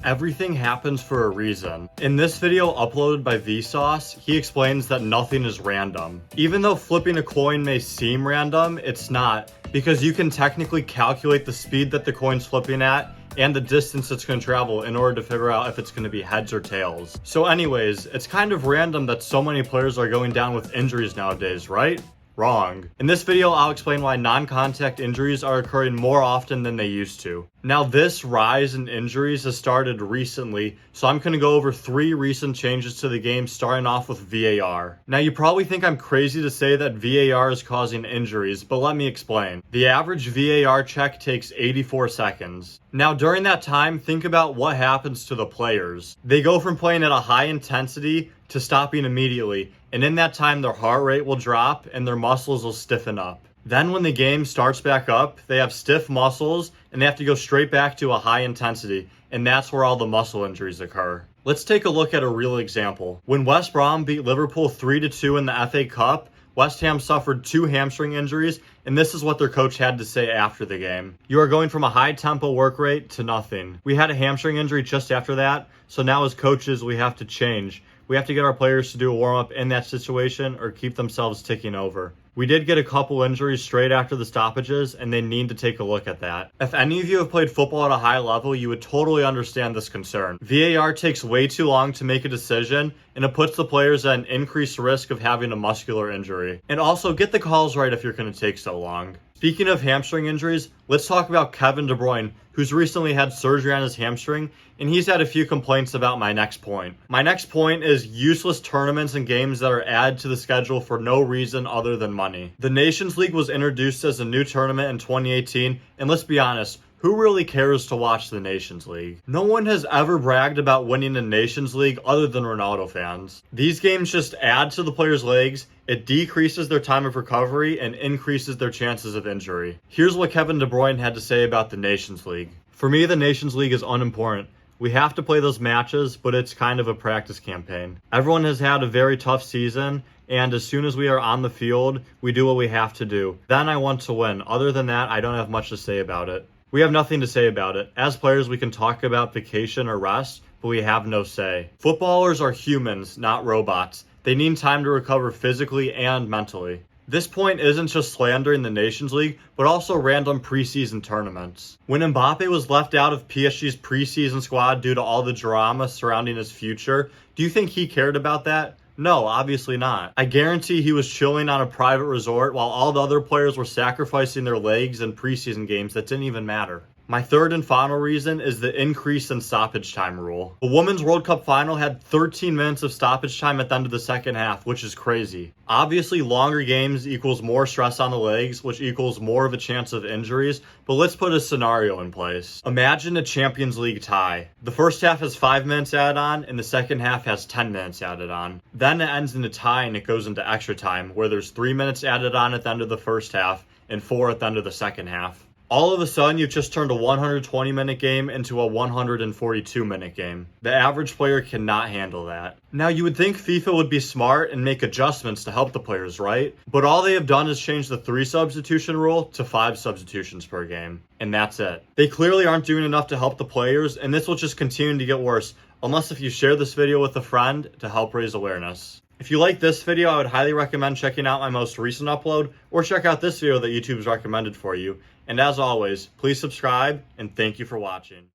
Everything happens for a reason. In this video uploaded by Vsauce, he explains that nothing is random. Even though flipping a coin may seem random, it's not, because you can technically calculate the speed that the coin's flipping at and the distance it's going to travel in order to figure out if it's going to be heads or tails. So anyways, it's kind of random that so many players are going down with injuries nowadays, right? Wrong. In this video, I'll explain why non-contact injuries are occurring more often than they used to. Now, this rise in injuries has started recently, so I'm going to go over 3 recent changes to the game, starting off with VAR. Now, you probably think I'm crazy to say that VAR is causing injuries, but let me explain. The average VAR check takes 84 seconds. Now, during that time, think about what happens to the players. They go from playing at a high intensity to stopping immediately, and in that time their heart rate will drop and their muscles will stiffen up. Then when the game starts back up, they have stiff muscles and they have to go straight back to a high intensity, and that's where all the muscle injuries occur. Let's take a look at a real example. When West Brom beat Liverpool 3-2 in the FA Cup, West Ham suffered 2 hamstring injuries, and this is what their coach had to say after the game. You are going from a high tempo work rate to nothing. We had a hamstring injury just after that, so now as coaches we have to change. We have to get our players to do a warm-up in that situation or keep themselves ticking over. We did get a couple injuries straight after the stoppages, and they need to take a look at that. If any of you have played football at a high level, you would totally understand this concern. VAR takes way too long to make a decision, and it puts the players at an increased risk of having a muscular injury. And also, get the calls right if you're going to take so long. Speaking of hamstring injuries, let's talk about Kevin De Bruyne, who's recently had surgery on his hamstring, and he's had a few complaints about my next point. My next point is useless tournaments and games that are added to the schedule for no reason other than money. The Nations League was introduced as a new tournament in 2018, and let's be honest, who really cares to watch the Nations League? No one has ever bragged about winning the Nations League other than Ronaldo fans. These games just add to the players' legs, it decreases their time of recovery, and increases their chances of injury. Here's what Kevin De Bruyne had to say about the Nations League. For me, the Nations League is unimportant. We have to play those matches, but it's kind of a practice campaign. Everyone has had a very tough season, and as soon as we are on the field, we do what we have to do. Then I want to win. Other than that, I don't have much to say about it. We have nothing to say about it. As players, we can talk about vacation or rest, but we have no say. Footballers are humans, not robots. They need time to recover physically and mentally. This point isn't just slandering the Nations League, but also random preseason tournaments. When Mbappe was left out of PSG's preseason squad due to all the drama surrounding his future, do you think he cared about that? No, obviously not. I guarantee he was chilling on a private resort while all the other players were sacrificing their legs in preseason games that didn't even matter. My third and final reason is the increase in stoppage time rule. The Women's World Cup final had 13 minutes of stoppage time at the end of the second half, which is crazy. Obviously, longer games equals more stress on the legs, which equals more of a chance of injuries, but let's put a scenario in place. Imagine a Champions League tie. The first half has 5 minutes added on, and the second half has 10 minutes added on. Then it ends in a tie and it goes into extra time, where there's 3 minutes added on at the end of the first half, and 4 at the end of the second half. All of a sudden, you've just turned a 120-minute game into a 142-minute game. The average player cannot handle that. Now, you would think FIFA would be smart and make adjustments to help the players, right? But all they have done is change the 3 substitution rule to 5 substitutions per game. And that's it. They clearly aren't doing enough to help the players, and this will just continue to get worse, unless if you share this video with a friend to help raise awareness. If you like this video, I would highly recommend checking out my most recent upload, or check out this video that YouTube's recommended for you. And as always, please subscribe, and thank you for watching.